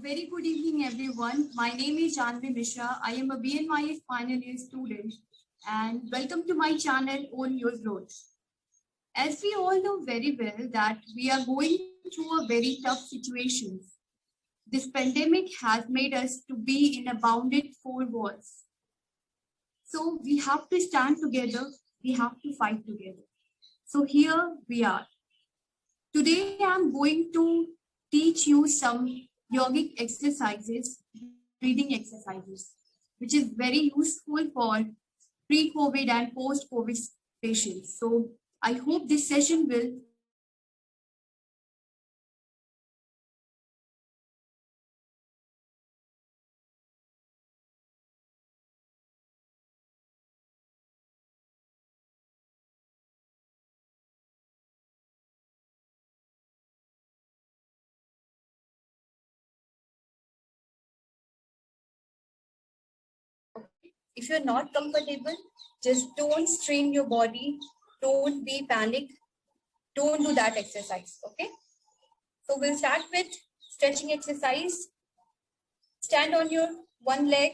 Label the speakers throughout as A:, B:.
A: Very good evening, everyone. My name is Janvi Mishra. I am a BNYS final year student, and welcome to my channel, Own Your Growth. As we all know very well that we are going through a very tough situation. This pandemic has made us to be in a bounded four walls. So we have to stand together. We have to fight together. So here we are. Today I'm going to teach you some yogic exercises, breathing exercises, which is very useful for pre-COVID and post-COVID patients. So I hope this session will if you're not comfortable, just don't strain your body, don't be panic, don't do that exercise, okay? So we'll start with stretching exercise. Stand on your one leg,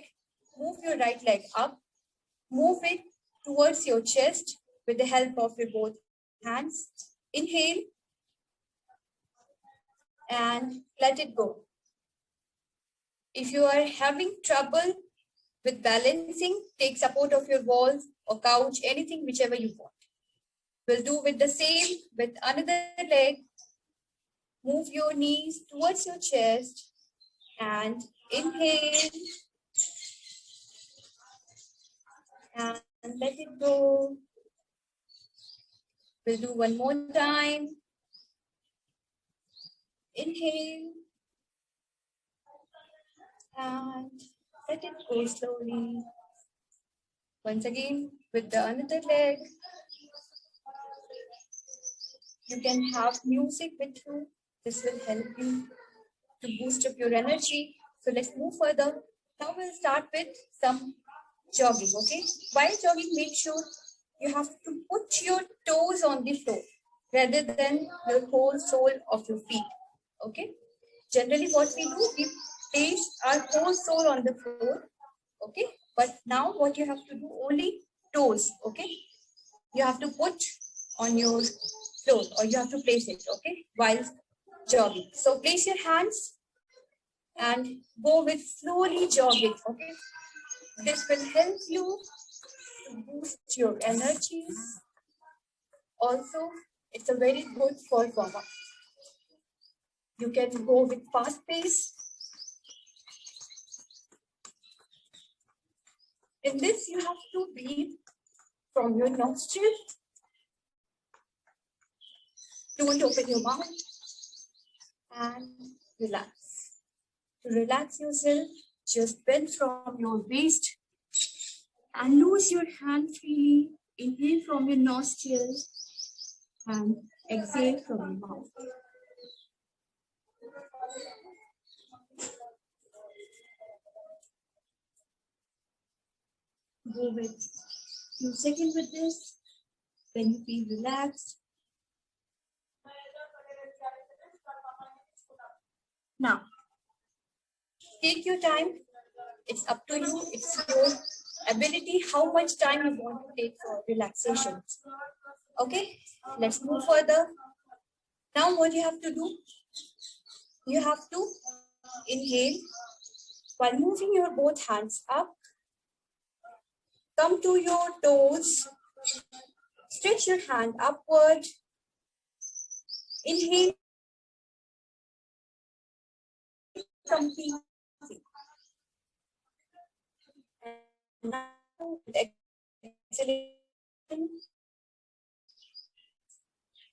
A: move your right leg up, move it towards your chest with the help of your both hands. Inhale and let it go. If you are having trouble with balancing, take support of your walls or couch, anything, whichever you want. We'll do with the same with another leg. Move your knees towards your chest and inhale and let it go. We'll do one more time. Inhale and let it go slowly. Once again, with the another leg. You can have music with you. This will help you to boost up your energy. So let's move further. Now we'll start with some jogging, okay? While jogging, make sure you have to put your toes on the floor rather than the whole sole of your feet, okay? Generally what we do, we place our whole sole on the floor, okay? But now what you have to do, only toes, okay? You have to put on your floor or you have to place it, okay? While jogging. So place your hands and go with slowly jogging, okay? This will help you to boost your energy. Also, it's a very good for warm-up. You can go with fast pace. In this, you have to breathe from your nostrils. Don't open your mouth and relax. To relax yourself, just bend from your waist and loose your hand freely. Inhale from your nostrils and exhale from your mouth. Go with a few seconds with this. When you feel relaxed. Now, take your time. It's up to you. It's your ability, how much time you want to take for relaxation. Okay, let's move further. Now what you have to do, you have to inhale while moving your both hands up. Come to your toes. Stretch your hand upward. Inhale. Completely. And now exhalation.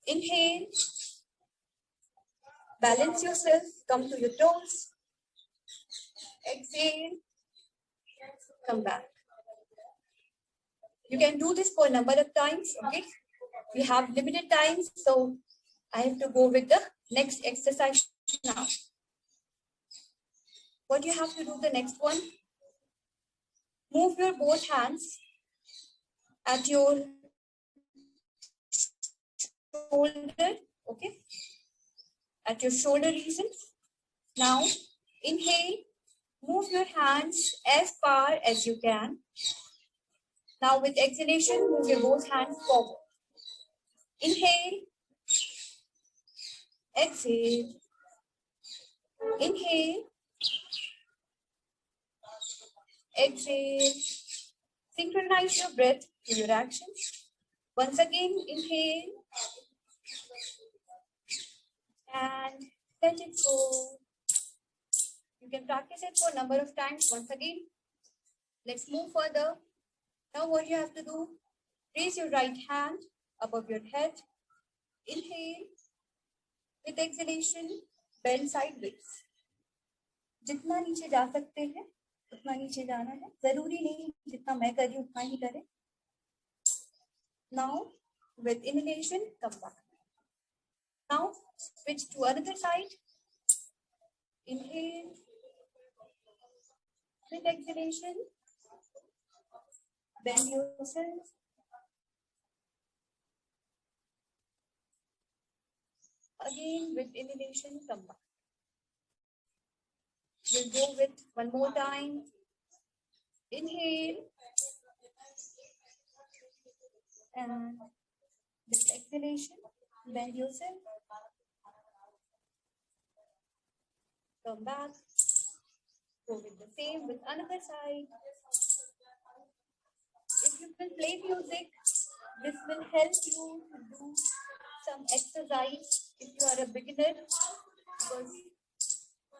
A: Inhale. Balance yourself. Come to your toes. Exhale. Come back. You can do this for a number of times, okay? We have limited time, so I have to go with the next exercise now. What you have to do the next one? Move your both hands at your shoulder, okay? At your shoulder region. Now, Inhale, move your hands as far as you can. Now with exhalation, move your both hands forward. Inhale, exhale, inhale, exhale. Synchronize your breath to your actions. Once again, inhale and let it go. You can practice it for a number of times. Once again, let's move further. Now what you have to do, raise your right hand above your head. Inhale. With exhalation, bend sideways. जितना नीचे जा सकते हैं उतना नीचे जाना है, जरूरी नहीं जितना मैं कर रही हूं उतना ही करें. Now with inhalation, come back. Now switch to other side. Inhale. With exhalation, bend yourself. Again with inhalation, come back. We'll go with one more time. Inhale. And with exhalation, bend yourself. Come back. Go with the same with another side. If you will play music, this will help you to do some exercise if you are a beginner, because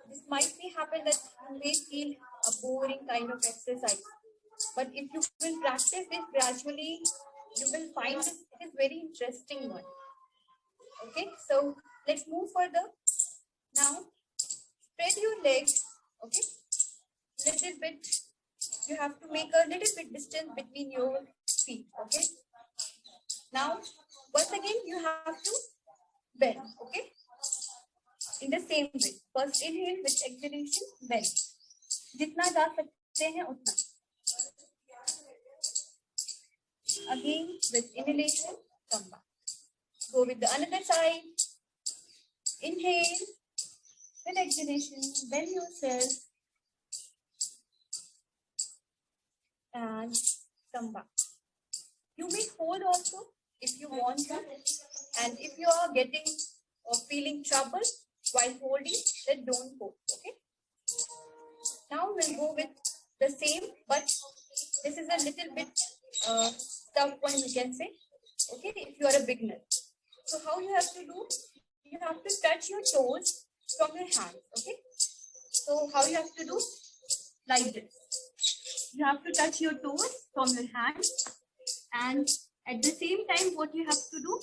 A: this might be happen that you may feel a boring kind of exercise. But if you will practice this gradually, you will find it is very interesting one. Okay, so let's move further. Now, spread your legs. Okay, little bit. You have to make a little bit distance between your feet. Okay. Now, once again, you have to bend. Okay. In the same way. First inhale with exhalation, bend. जितना जा सकते हैं उतना. Again with inhalation, come back. Go with the another side. Inhale with exhalation, bend yourself and come back. You may hold also if you want to, and if you are getting or feeling trouble while holding, then don't hold. Okay. Now we'll go with the same, but this is a little bit tough one, we can say. Okay, if you are a beginner. So how you have to do? You have to touch your toes from your hand. Okay. So how you have to do? Like this. You have to touch your toes from your hand, and at the same time, what you have to do?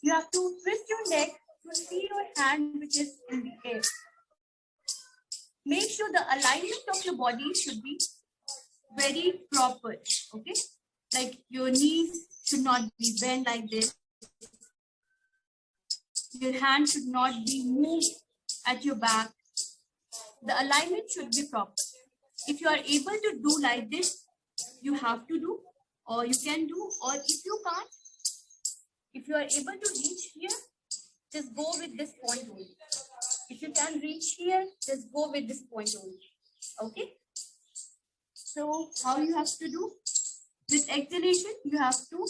A: You have to twist your neck to see your hand which is in the air. Make sure the alignment of your body should be very proper. Okay, like your knees should not be bent like this. Your hand should not be moved at your back. The alignment should be proper. If you are able to do like this, you have to do, or you can do, or if you can't, if you are able to reach here, just go with this point only. If you can reach here, just go with this point only. Okay. So how you have to do? With exhalation, you have to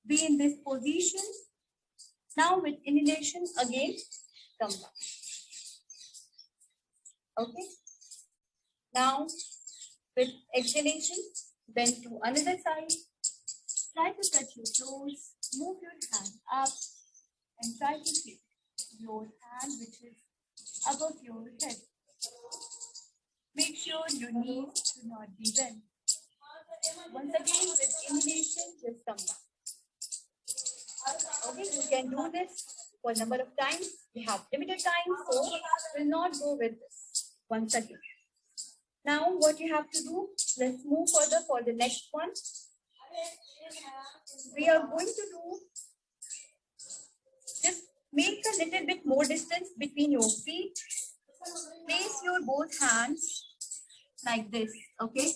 A: be in this position. Now with inhalation, again, come back. Okay. Now with exhalation, bend to another side. Try to touch your toes. Move your hand up and try to keep your hand which is above your head. Make sure your knees do not be bent. Once again, with inhalation, just come back. Okay, you can do this for a number of times. We have limited time, so we'll not go with this once again. Now, what you have to do, let's move further for the next one. We are going to do, just make a little bit more distance between your feet. Place your both hands like this, okay?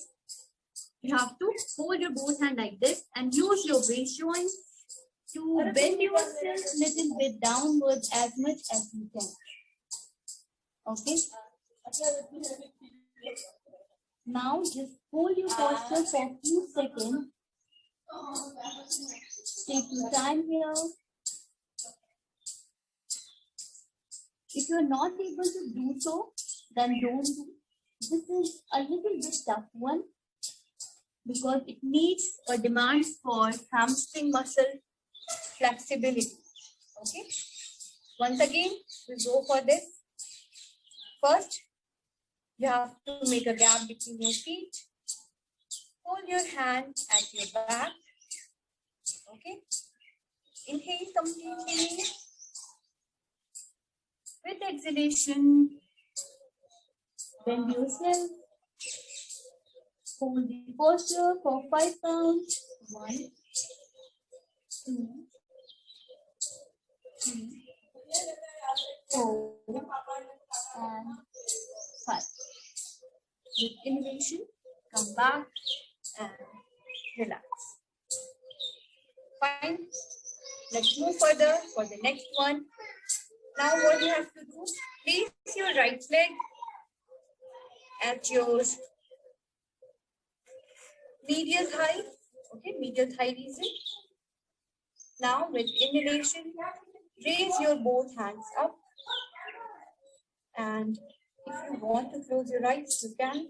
A: You have to hold your both hands like this and use your waist joints to bend yourself a little bit downwards as much as you can. Okay? Now just hold your posture for a few seconds. Take your time here. If you're not able to do so, then don't do. This is a little bit tough one because it needs or demands for hamstring muscle flexibility. Okay. Once again, we go for this. First, you have to make a gap between your feet. Hold your hand at your back. Okay. Inhale completely. With exhalation, bend yourself. Hold the posture for 5 counts. 1, 2, 3, 4, and 5. With inhalation, come back and relax. Fine. Let's move further for the next one. Now what you have to do, place your right leg at your medial thigh. Okay, medial thigh region. Now with inhalation, raise your both hands up. And if you want to close your eyes, you can.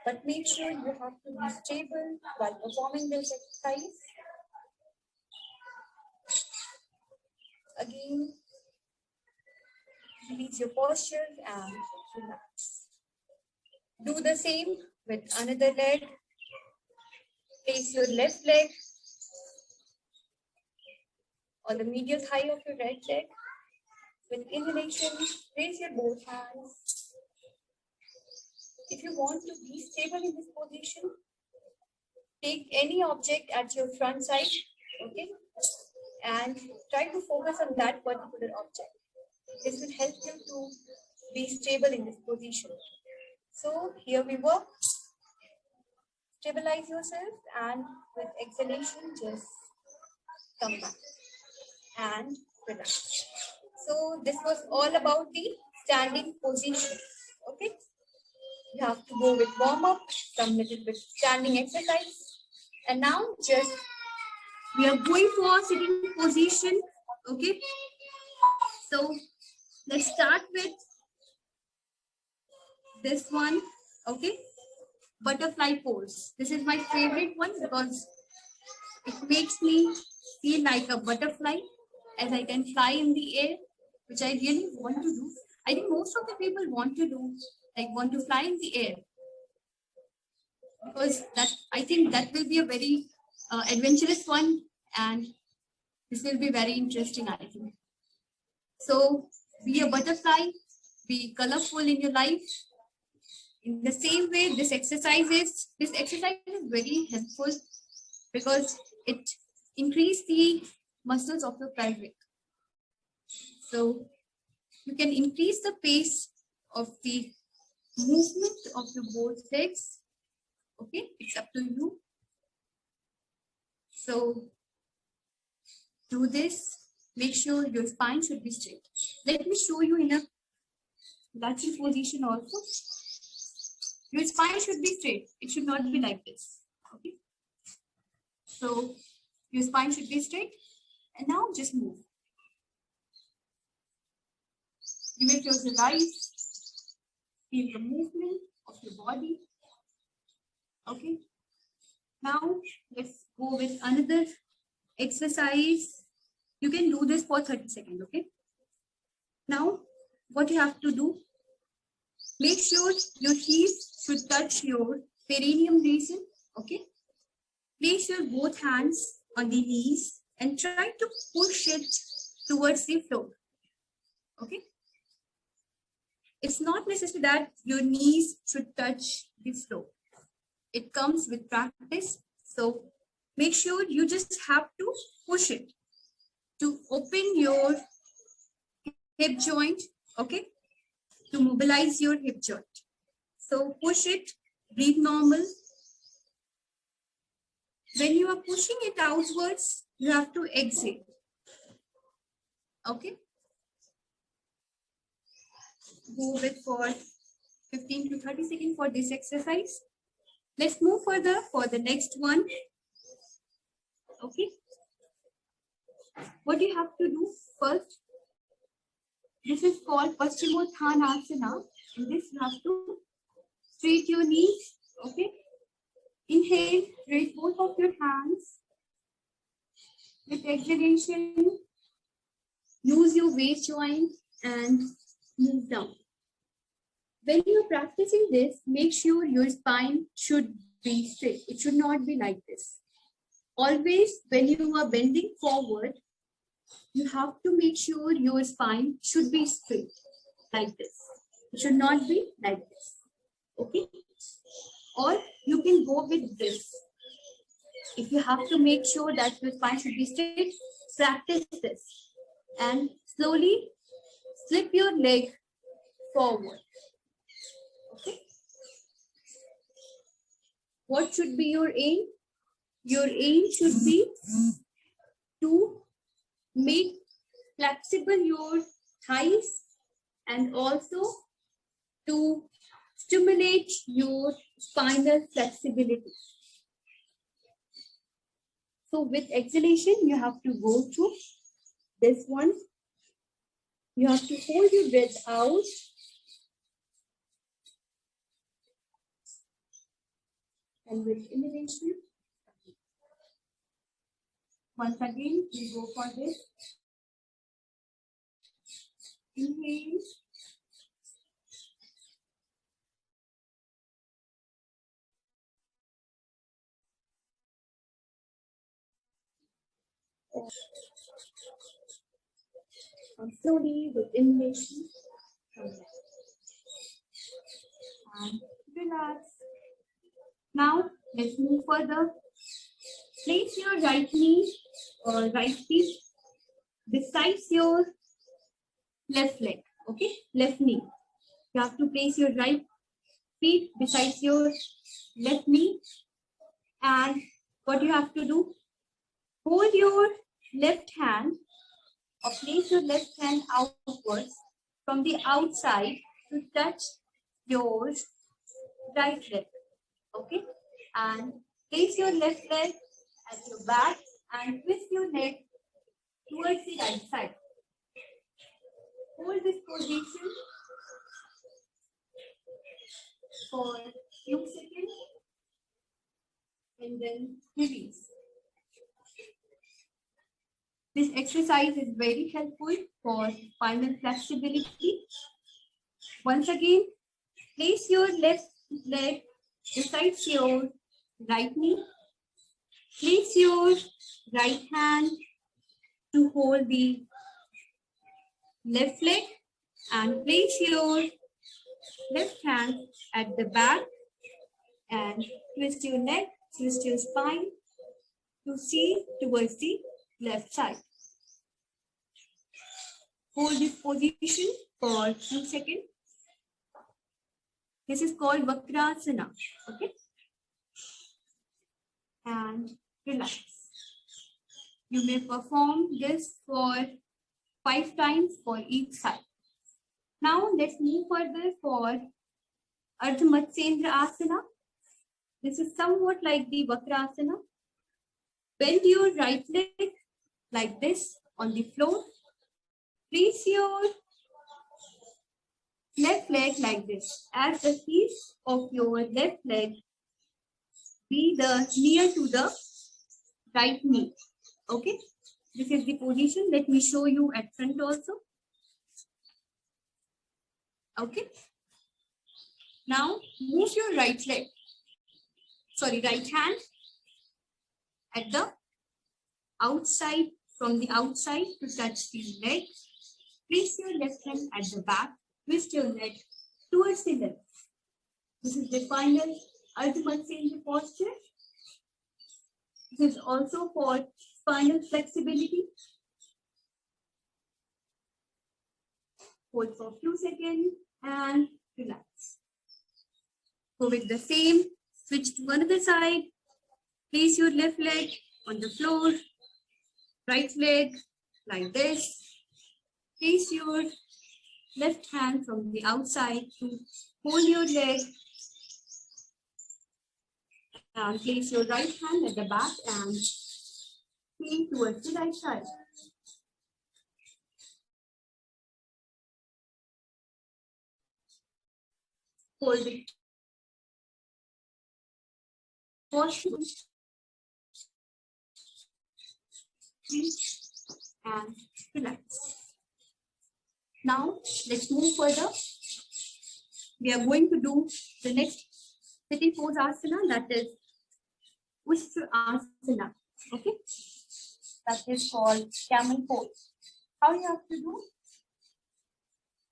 A: But make sure you have to be stable while performing this exercise. Again, release your posture and relax. Do the same with another leg. Place your left leg on the medial thigh of your right leg. With inhalation, raise your both hands. If you want to be stable in this position, take any object at your front side, okay, and try to focus on that particular object. This will help you to be stable in this position. So here we work. Stabilize yourself and with exhalation, just come back and relax. So this was all about the standing position. Okay. You have to go with warm up, some little bit standing exercise. And now just we are going for sitting position. Okay. So let's start with this one. Okay. Butterfly pose. This is my favorite one because it makes me feel like a butterfly as I can fly in the air, which I really want to do. I think most of the people want to do, like want to fly in the air. Because that I think that will be a very adventurous one and this will be very interesting, I think. So be a butterfly, be colorful in your life. In the same way, this exercise is very helpful because it increases the muscles of your pelvic. So you can increase the pace of the movement of your both legs. Okay, it's up to you. So do this. Make sure your spine should be straight. Let me show you in a latching position also. Your spine should be straight. It should not be like this. Okay. So your spine should be straight. And now just move. You may close your eyes. Feel the movement of your body. Okay. Now let's go with another exercise. You can do this for 30 seconds. Okay. Now what you have to do, make sure your heels should touch your perineum region. Okay. Place your both hands on the knees and try to push it towards the floor. Okay. It's not necessary that your knees should touch the floor. It comes with practice. So make sure you just have to push it to open your hip joint. Okay. To mobilize your hip joint. So push it, breathe normal. When you are pushing it outwards, you have to exhale. Okay. Move it for 15 to 30 seconds for this exercise. Let's move further for the next one. Okay. What you have to do first, this is called Paschimottanasana. In this, you have to straight your knees. Okay. Inhale, raise both of your hands. With exhalation, use your waist joint and move down. When you are practicing this, make sure your spine should be straight. It should not be like this. Always, when you are bending forward, you have to make sure your spine should be straight, like this. It should not be like this. Okay? Or you can go with this. If you have to make sure that your spine should be straight, practice this. And slowly slip your leg forward. Okay? What should be your aim? Your aim should be to make flexible your thighs and also to stimulate your spinal flexibility. So with exhalation, you have to go to this one. You have to hold your breath out. And with inhalation, once again, we go for this. Inhale. And slowly with inhalation, and relax. Now, let's move further. Place your right knee or right feet besides your left leg. Okay, left knee. You have to place your right feet besides your left knee. And what you have to do, hold your left hand or place your left hand outwards from the outside to touch your right leg. Okay, and place your left leg at your back and twist your leg towards the right side. Hold this position for a few seconds and then release. This exercise is very helpful for spinal flexibility. Once again, place your left leg besides your right knee. Place your right hand to hold the left leg and place your left hand at the back and twist your neck, twist your spine to see towards the left side. Hold this position for a few seconds. This is called Vakrasana. Okay? And relax. You may perform this for 5 times for each side. Now let's move further for Ardha Matsyendra Asana. This is somewhat like the Vakrasana. Bend your right leg like this on the floor. Place your left leg like this, as the heels of your left leg be near to the right knee. Okay, this is the position. Let me show you at front also. Okay. Now move your right leg, right hand at the outside, from the outside to touch the leg. Place your left hand at the back, twist your leg towards the left. This is the final Ardha Matsyendra posture. This is also for spinal flexibility. Hold for a few seconds and relax. Go with the same, switch to another side. Place your left leg on the floor, right leg like this. Place your left hand from the outside to hold your leg and place your right hand at the back and swing towards the right side. Hold it. Posture and relax. Now let's move further. We are going to do the next sitting pose asana, that is Ustrasana. Okay, that is called camel pose. How you have to do?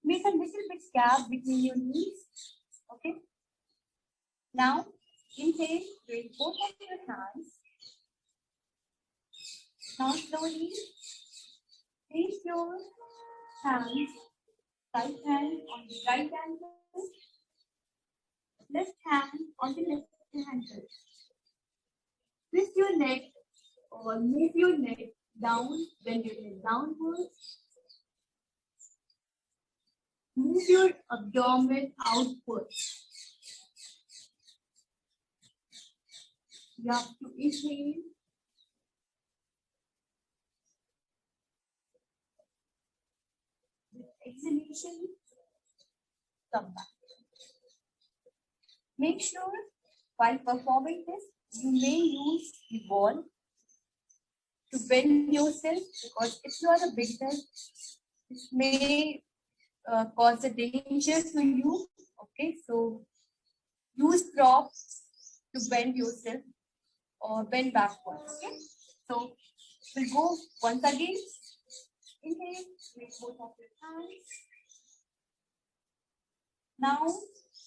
A: Make a little bit gap between your knees. Okay. Now inhale with both of your hands. Now slowly place your hands, right hand on the right ankle, left hand on the left ankle. Twist your neck or move your neck down, bend your neck downwards. Move your abdomen outwards. You have to inhale. With exhalation, come back. Make sure while performing this, you may use the wall to bend yourself, because if you are a beginner, this may cause a danger to you. Okay, so use props to bend yourself or bend backwards. Okay, so we'll go once again. Inhale, with both of your hands. Now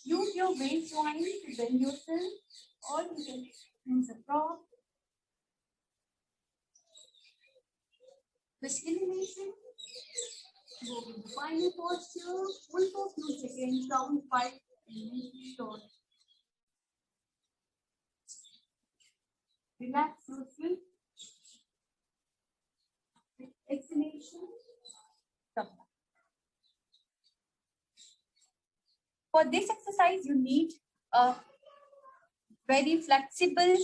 A: use your waistline to bend yourself, or you can use a prop. With elimination, go with the final posture. Hold for a few seconds, count 5 and short. Relax yourself. With exhalation, come back. For this exercise, you need a very flexible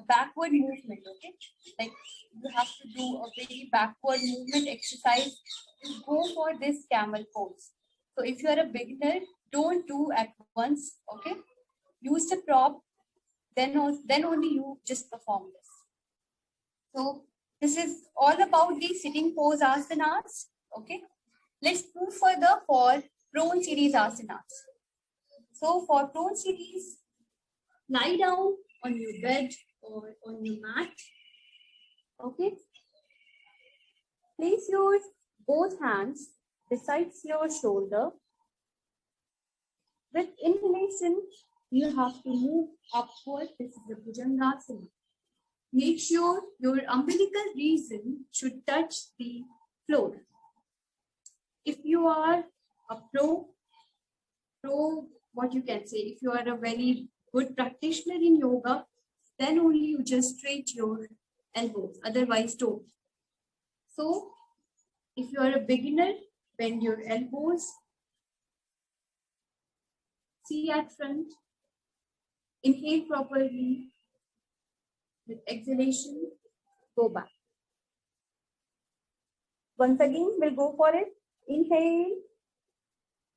A: backward movement. Okay, like you have to do a very backward movement exercise to go for this camel pose. So if you are a beginner, don't do at once. Okay, use the prop, then only you just perform this. So this is all about the sitting pose asanas. Okay, let's move further for prone series asanas. So for prone series, lie down on your bed or on your mat. Okay. Place your both hands besides your shoulder. With inhalation, you have to move upward. This is the Bhujangasana. Make sure your umbilical region should touch the floor. If you are a pro, what you can say, if you are a very good practitioner in yoga, then only you just straight your elbows, otherwise don't. So if you are a beginner, bend your elbows, see at front, inhale properly. With exhalation, go back. Once again, we'll go for it. Inhale,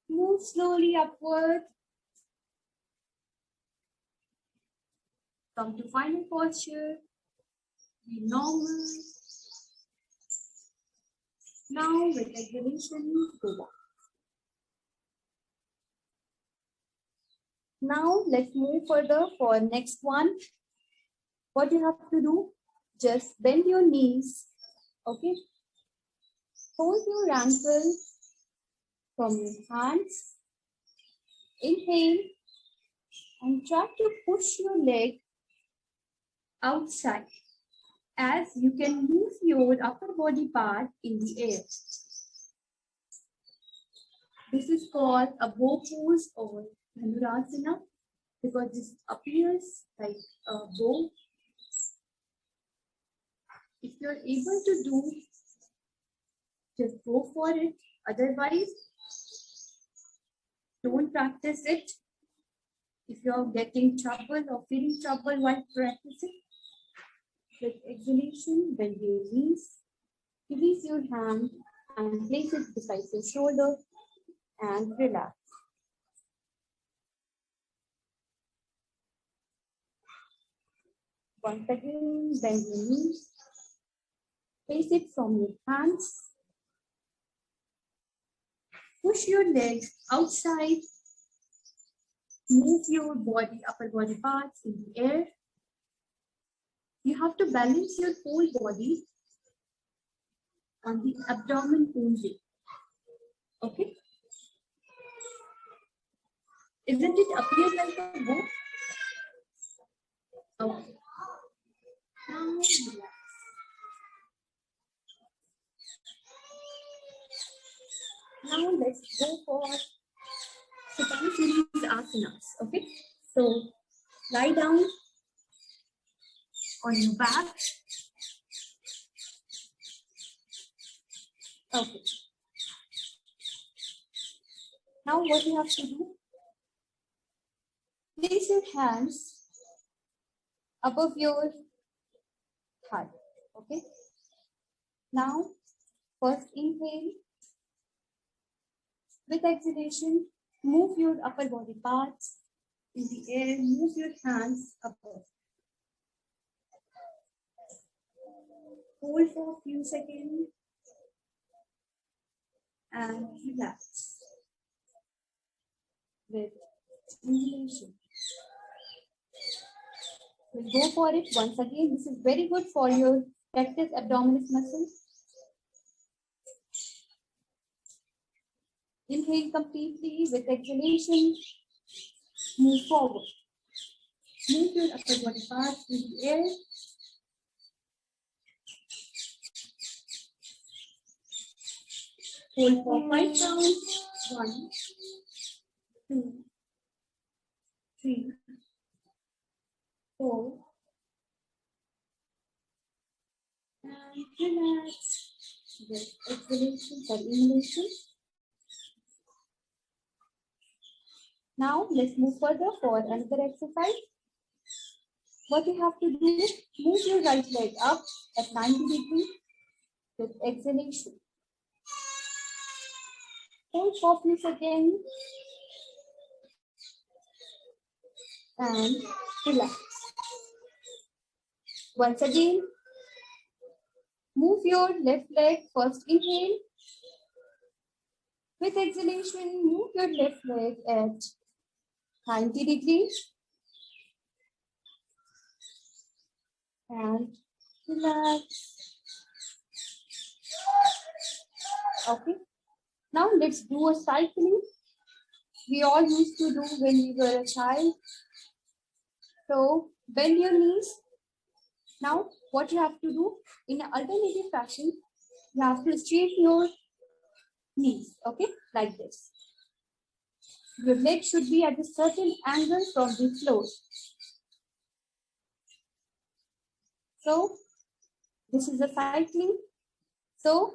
A: move slowly upward. Come to final posture. Be normal. Now with exhalation, go back. Now let's move further for next one. What you have to do, just bend your knees. Okay. Hold your ankle from your hands. Inhale and try to push your leg outside, as you can move your upper body part in the air. This is called a bow pose or Dhanurasana, because this appears like a bow. If you're able to do just go for it. Otherwise, don't practice it. If you're getting trouble or feeling trouble while practicing, with exhalation, bend your knees, release your hand and place it beside your shoulder and relax. Once again, bend your knees, place it from your hands, push your legs outside, move your body, upper body parts in the air. You have to balance your whole body on the abdomen only. Okay? Isn't it appear like a boat? Okay. Now relax. Now let's go for Supine series asanas. Okay? So lie down on your back. Okay. Now what you have to do? Place your hands above your heart. Okay. Now, first inhale. With exhalation, move your upper body parts in the air. Move your hands above. Hold for a few seconds and relax. With inhalation. We'll go for it once again. This is very good for your rectus abdominis muscles. Inhale completely. With exhalation, move forward. Move your upper body parts in the air. Hold for 5 counts. 1, 2, 3, 4. And relax. With exhalation or inhalation. Now let's move further for another exercise. What you have to do, move your right leg up at 90 degrees with exhalation. Hold for a few seconds and relax. Once again, move your left leg. First inhale. With exhalation, move your left leg at 90 degrees and relax. Okay. Now let's do a cycling. We all used to do when we were a child. So bend your knees. Now what you have to do in an alternative fashion, you have to straighten your knees. Okay, like this. Your leg should be at a certain angle from the floor. So this is a cycling. So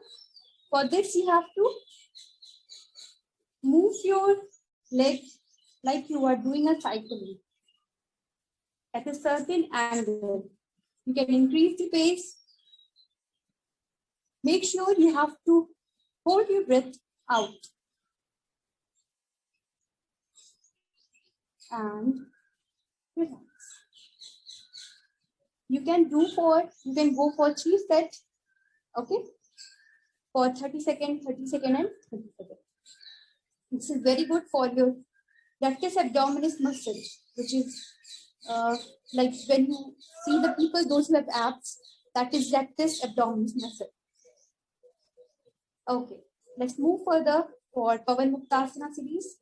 A: for this you have to move your leg like you are doing a cycling at a certain angle. You can increase the pace. Make sure you have to hold your breath out. And relax. You can go for 3 sets. Okay. For 30 seconds, and 30 seconds. This is very good for your rectus abdominis muscle, which is like when you see the people, those who have abs, that is rectus abdominis muscle. Okay, let's move further for Pavan Muktasana series.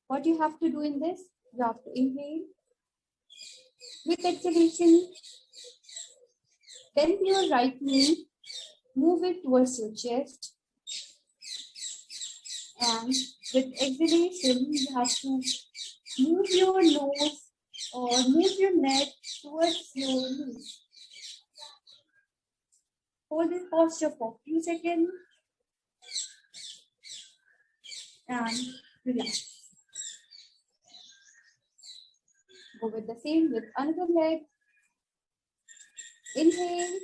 A: What you have to do in this, you have to inhale. With exhalation, bend your right knee, move it towards your chest. And with exhalation, you have to move your nose or move your neck towards your knees. Hold this posture for a few seconds and relax. Go with the same with another leg. Inhale,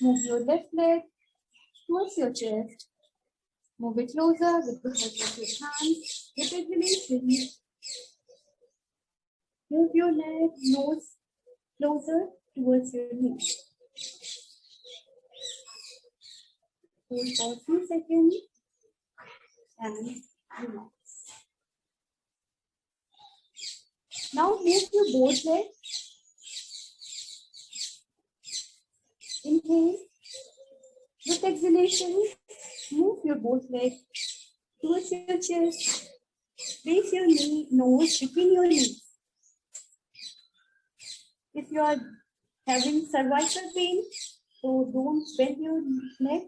A: move your left leg towards your chest. Move it closer with the help of your hands. With exhalation, move your neck, nose closer towards your knees. Hold for a few seconds and relax. Now move your both legs. Inhale. With exhalation, move your both legs towards your chest. Place your nose between your knees. If you are having cervical pain, so don't bend your neck.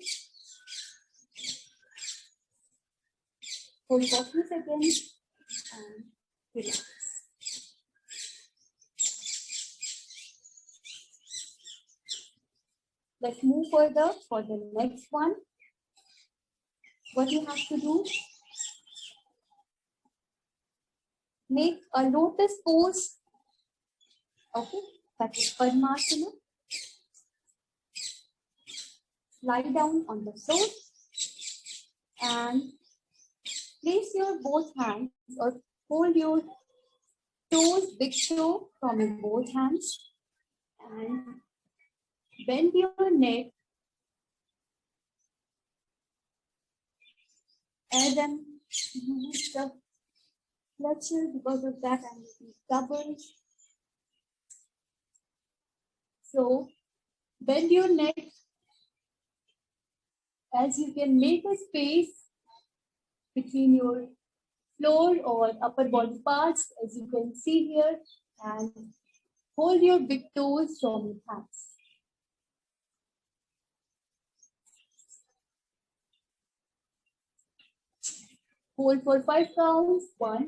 A: Hold for a few seconds and relax. Let's move further for the next one. What you have to do, make a lotus pose. Okay, that is Padmasana. Lie down on the floor and place your both hands or hold your toes, big toe from your both hands and bend your neck and then use the fletcher. Because of that I'm making double. So bend your neck as you can make a space between your floor or upper body parts, as you can see here, and hold your big toes from your hands. Hold for 5 counts. 1,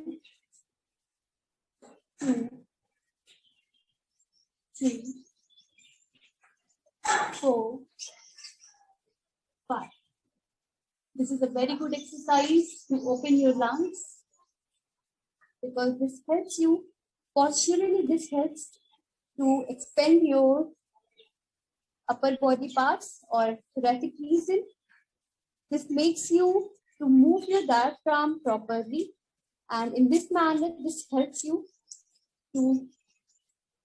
A: 2, 3, 4, 5. This is a very good exercise to open your lungs because this helps you, posturally this helps to expand your upper body parts or thoracic region. This makes you to move your diaphragm properly, and in this manner this helps you to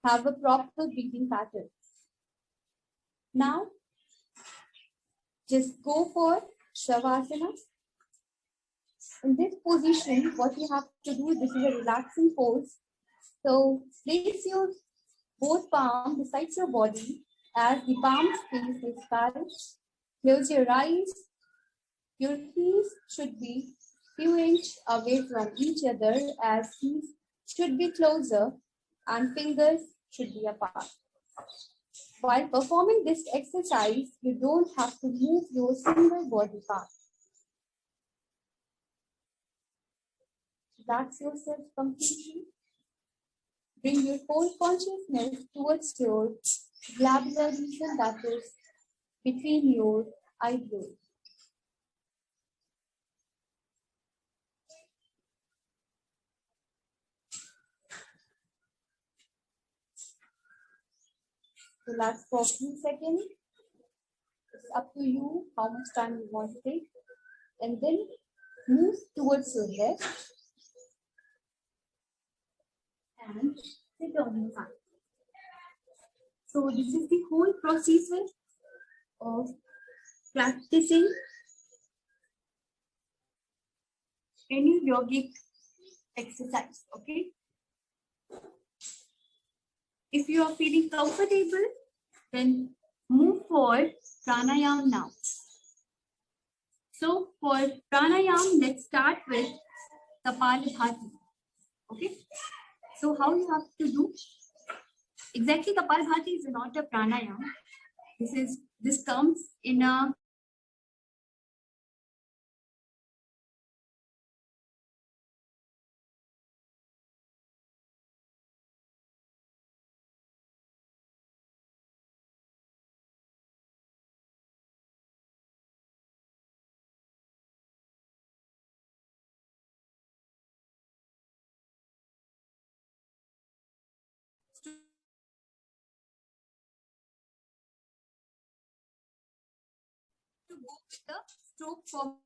A: have a proper breathing pattern. Now just go for Shavasana. In this position, what you have to do, this is a relaxing pose. So place your both palms beside your body as the palms face the sky. Close your eyes. Your heels should be few inches away from each other, as heels should be closer and fingers should be apart. While performing this exercise, you don't have to move your single body part. Relax yourself completely. Bring your whole consciousness towards your glabular region, that is between your eyebrows. Relax for a few seconds. It's up to you how much time you want to take. And then move towards your left and sit on your hand. So this is the whole procedure of practicing any yogic exercise. Okay. If you are feeling comfortable, then move for pranayam now. So for pranayam, let's start with Kapalabhati. Okay. So how you have to do? Exactly, Kapalabhati is not a pranayam. This comes in a to go with the stroke form.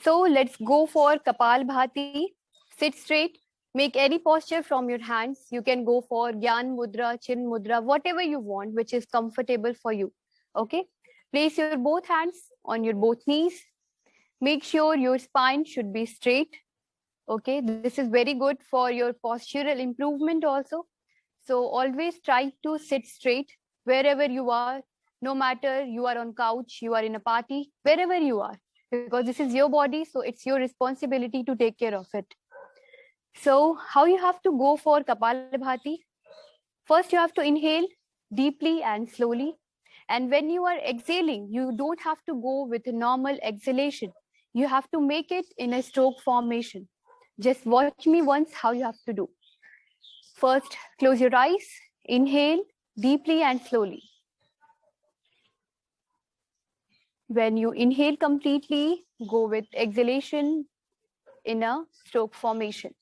B: So let's go for Kapalbhati. Sit straight. Make any posture from your hands. You can go for Gyan Mudra, Chin Mudra, whatever you want, which is comfortable for you. Okay. Place your both hands on your both knees. Make sure your spine should be straight. Okay. This is very good for your postural improvement also. So always try to sit straight wherever you are, no matter you are on couch, you are in a party, wherever you are, because this is your body, so it's your responsibility to take care of it. So how you have to go for Kapalabhati? First, you have to inhale deeply and slowly. And when you are exhaling, you don't have to go with a normal exhalation. You have to make it in a stroke formation. Just watch me once how you have to do. First, close your eyes, inhale deeply and slowly. When you inhale completely, go with exhalation in a stroke formation.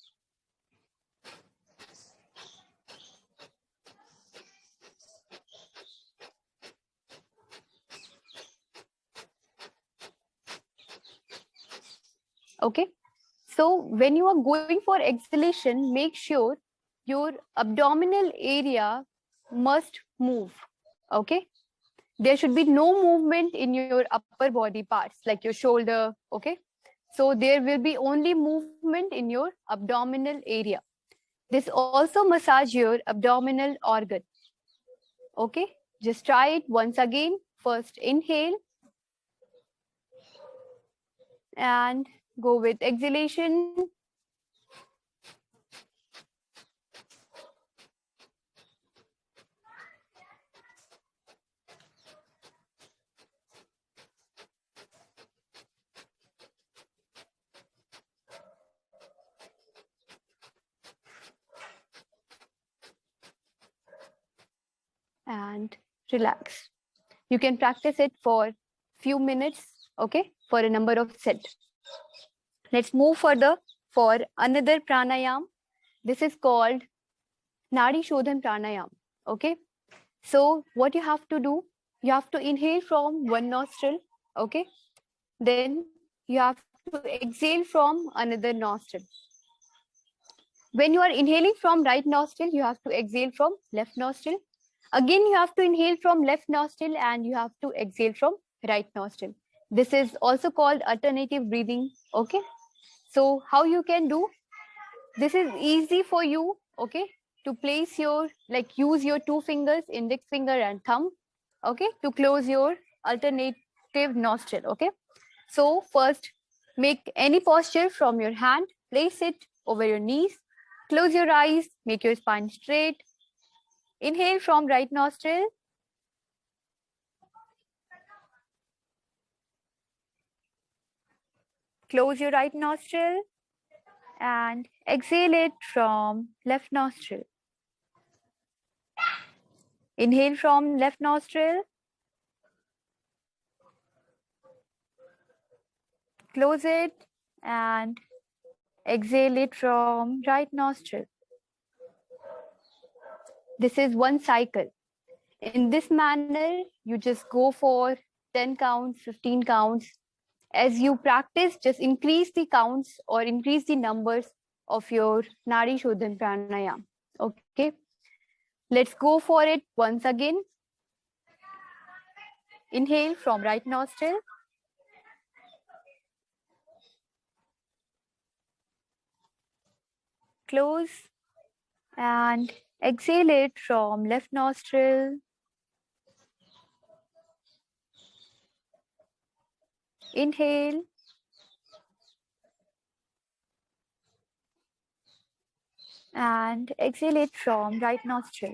B: Okay. So when you are going for exhalation, make sure your abdominal area must move. Okay. There should be no movement in your upper body parts like your shoulder. Okay. So there will be only movement in your abdominal area. This also massage your abdominal organ. Okay. Just try it once again. First inhale and go with exhalation. And relax. You can practice it for few minutes, okay, for a number of sets. Let's move further for another pranayam. This is called Nadi Shodhan Pranayam, okay. So what you have to do, you have to inhale from one nostril, okay. Then you have to exhale from another nostril. When you are inhaling from right nostril, you have to exhale from left nostril. Again, you have to inhale from left nostril and you have to exhale from right nostril. This is also called alternative breathing. Okay. So how you can do? This is easy for you. Okay. To place your, like use your two fingers, index finger and thumb. Okay. To close your alternative nostril. Okay. So first, make any posture from your hand. Place it over your knees. Close your eyes. Make your spine straight. Inhale from right nostril. Close your right nostril and exhale it from left nostril. Inhale from left nostril. Close it and exhale it from right nostril. This is one cycle. In this manner, you just go for 10 counts, 15 counts. As you practice, just increase the counts or increase the numbers of your Nadi Shodhan Pranayam. Okay. Let's go for it once again. Inhale from right nostril. Close and exhale it from left nostril. Inhale. And exhale it from right nostril.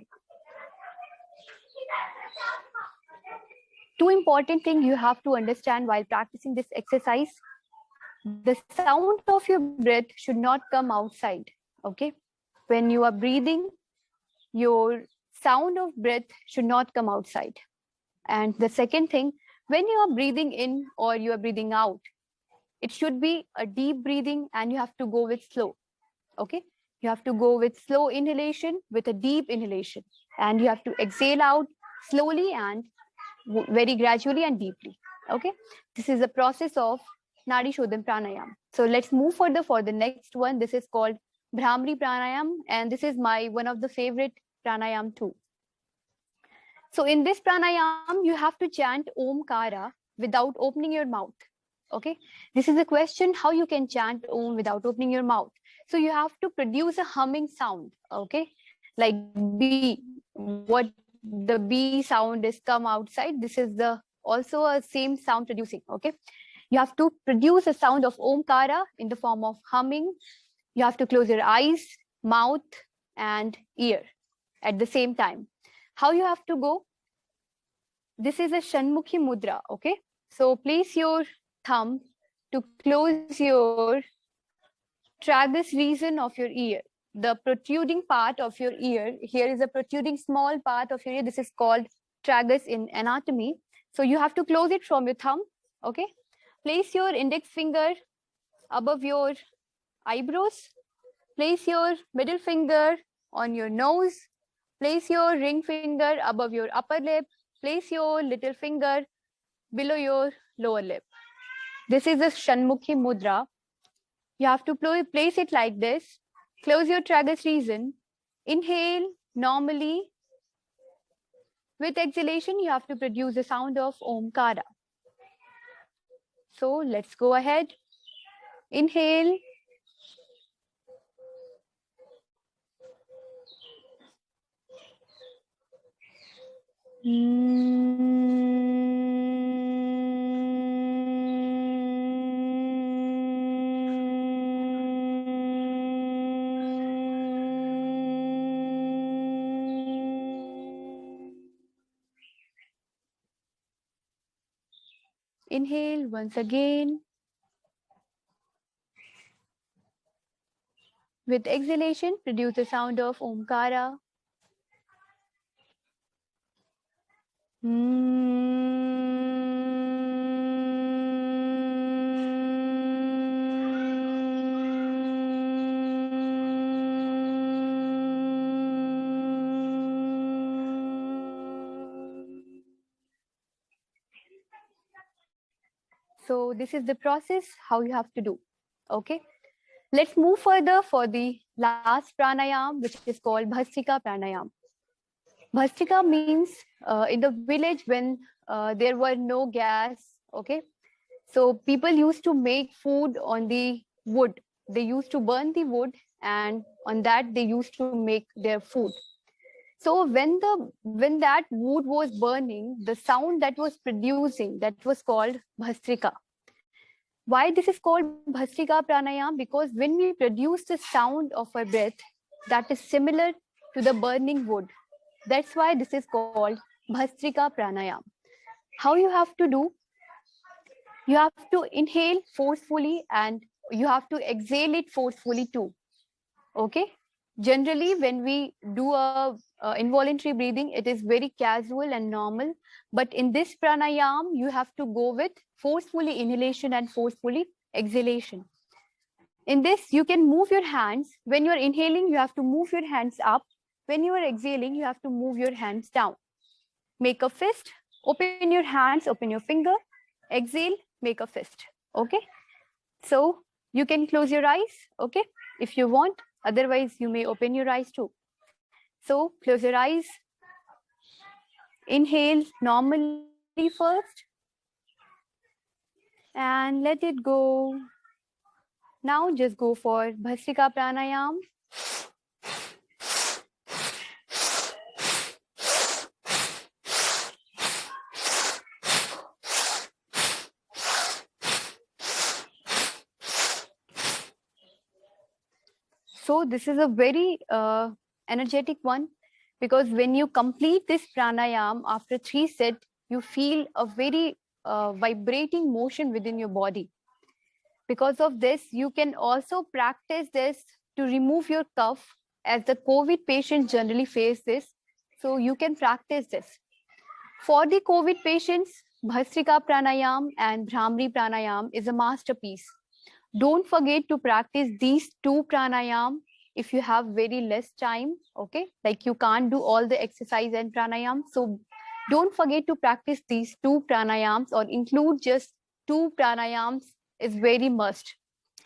B: Two important things you have to understand while practicing this exercise. The sound of your breath should not come outside. Okay. When you are breathing, your sound of breath should not come outside. And the second thing, when you are breathing in or you are breathing out, It should be a deep breathing and you have to go with slow. Okay. You have to go with slow inhalation with a deep inhalation, and you have to exhale out slowly and very gradually and deeply. Okay. This is the process of Nadi Shodhan Pranayam. So let's move further for the next one. This is called Brahmari Pranayam, and this is my one of the favorite pranayam too. So in this pranayam, you have to chant Omkara without opening your mouth. Okay. This is a question how you can chant Om without opening your mouth. So you have to produce a humming sound. Okay. Like B, what the B sound is come outside. This is the also a same sound producing. Okay. You have to produce a sound of Omkara in the form of humming. You have to close your eyes, mouth, and ear at the same time. How you have to go? This is a Shanmukhi Mudra, okay? So place your thumb to close your tragus region of your ear. The protruding part of your ear, here is a protruding small part of your ear. This is called tragus in anatomy. So you have to close it from your thumb, okay? Place your index finger above your eyebrows. Place your middle finger on your nose. Place your ring finger above your upper lip. Place your little finger below your lower lip. This is the Shanmukhi Mudra. You have to place it like this. Close your tragus region. Inhale normally. With exhalation, you have to produce the sound of Omkara. So let's go ahead. Inhale. Inhale once again. With exhalation, produce the sound of Omkara. So this is the process how you have to do. Okay. Let's move further for the last pranayam, which is called Bhastrika Pranayam. Bhastrika means in the village when there were no gas, okay? So people used to make food on the wood. They used to burn the wood, and on that they used to make their food. So when that wood was burning, the sound that was producing, that was called Bhastrika. Why this is called Bhastrika Pranayam? Because when we produce the sound of our breath that is similar to the burning wood, that's why this is called Bhastrika Pranayam. How you have to do? You have to inhale forcefully and you have to exhale it forcefully too. Okay? Generally, when we do a involuntary breathing, it is very casual and normal. But in this pranayam, you have to go with forcefully inhalation and forcefully exhalation. In this, you can move your hands. When you're inhaling, you have to move your hands up. When you are exhaling, you have to move your hands down. Make a fist, open your hands, open your finger, exhale, make a fist. Okay? So you can close your eyes, okay, if you want. Otherwise, you may open your eyes too. So close your eyes. Inhale normally first. And let it go. Now just go for Bhastrika Pranayam. So this is a very energetic one, because when you complete this pranayam after 3 sets, you feel a very vibrating motion within your body. Because of this, you can also practice this to remove your cough, as the COVID patients generally face this. So you can practice this. For the COVID patients, Bhastrika Pranayam and Bhramri Pranayam is a masterpiece. Don't forget to practice these two pranayam if you have very less time, okay? Like you can't do all the exercise and pranayam. So don't forget to practice these two pranayams or include just two pranayams is very must,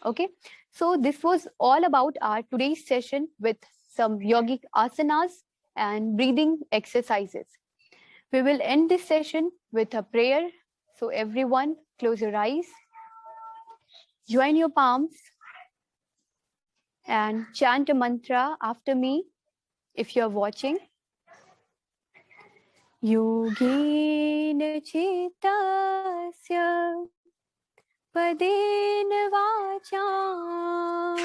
B: okay? So this was all about our today's session with some yogic asanas and breathing exercises. We will end this session with a prayer. So everyone close your eyes, join your palms and chant a mantra after me if you're watching. Yogena chitasya padena vacham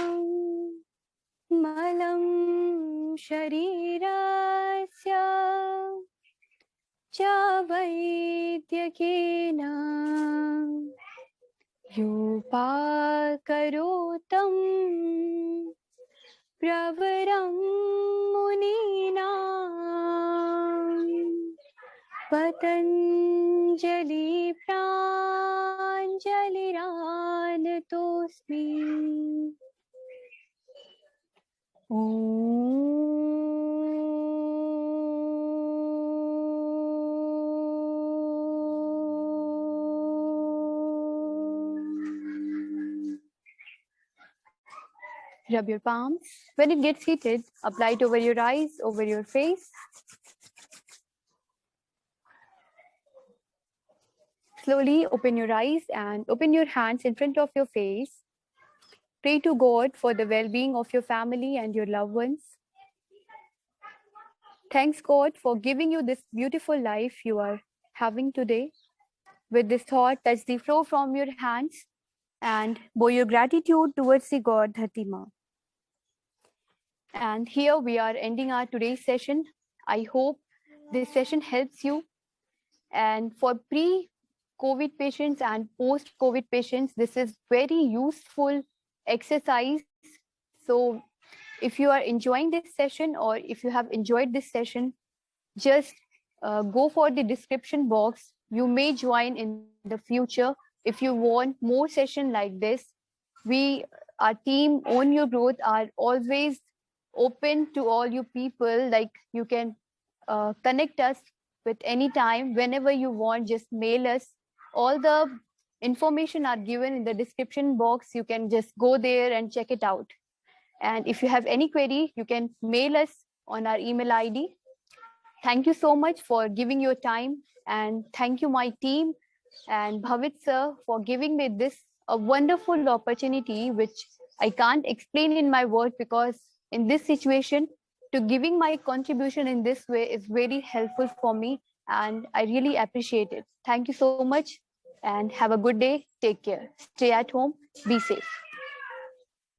B: malam sharirasya cha vaidyakena yupakarotam pravaram munina patanjali pranjaliranatosmi Rub your palms. When it gets heated, apply it over your eyes, over your face. Slowly open your eyes and open your hands in front of your face. Pray to God for the well-being of your family and your loved ones. Thanks God for giving you this beautiful life you are having today. With this thought, touch the floor from your hands and bow your gratitude towards the God Dharti Ma. And here we are ending our today's session. I hope this session helps you. And for pre-COVID patients and post-COVID patients, this is very useful exercise. So if you are enjoying this session or if you have enjoyed this session, just go for the description box. You may join in the future if you want more session like this. Our team Own Your Growth are always open to all you people. Like you can connect us with any time whenever you want. Just mail us. All the information are given in the description box. You can just go there and check it out. And if you have any query, you can mail us on our email ID. Thank you so much for giving your time, and thank you my team and Bhavit sir for giving me this a wonderful opportunity which I can't explain in my words, because in this situation to giving my contribution in this way is very helpful for me, and I really appreciate it. Thank you so much and have a good day. Take care. Stay at home. Be safe.